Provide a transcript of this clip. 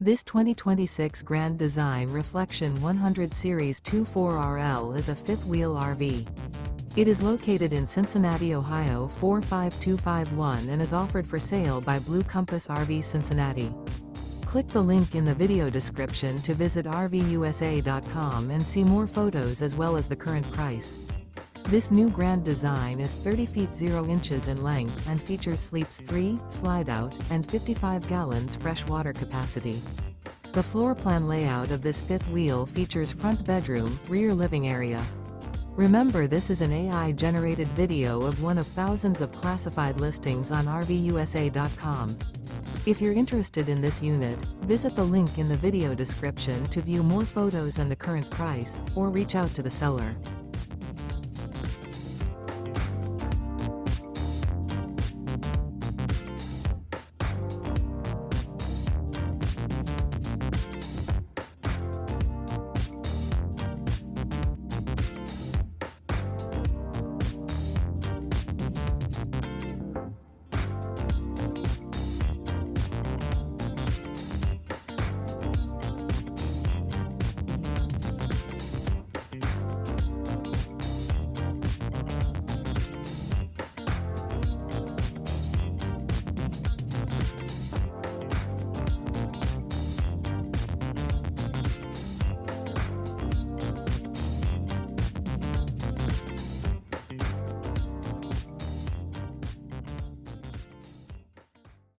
This 2026 Grand Design Reflection 100 Series 24RL is a fifth-wheel RV. It is located in Cincinnati, Ohio 45251 and is offered for sale by Blue Compass RV Cincinnati. Click the link in the video description to visit RVUSA.com and see more photos as well as the current price. This new Grand Design is 30 feet 0 inches in length and features sleeps 3, slide-out, and 55 gallons fresh water capacity. The floor plan layout of this fifth wheel features front bedroom, rear living area. Remember, this is an AI-generated video of one of thousands of classified listings on RVUSA.com. If you're interested in this unit, visit the link in the video description to view more photos and the current price, or reach out to the seller.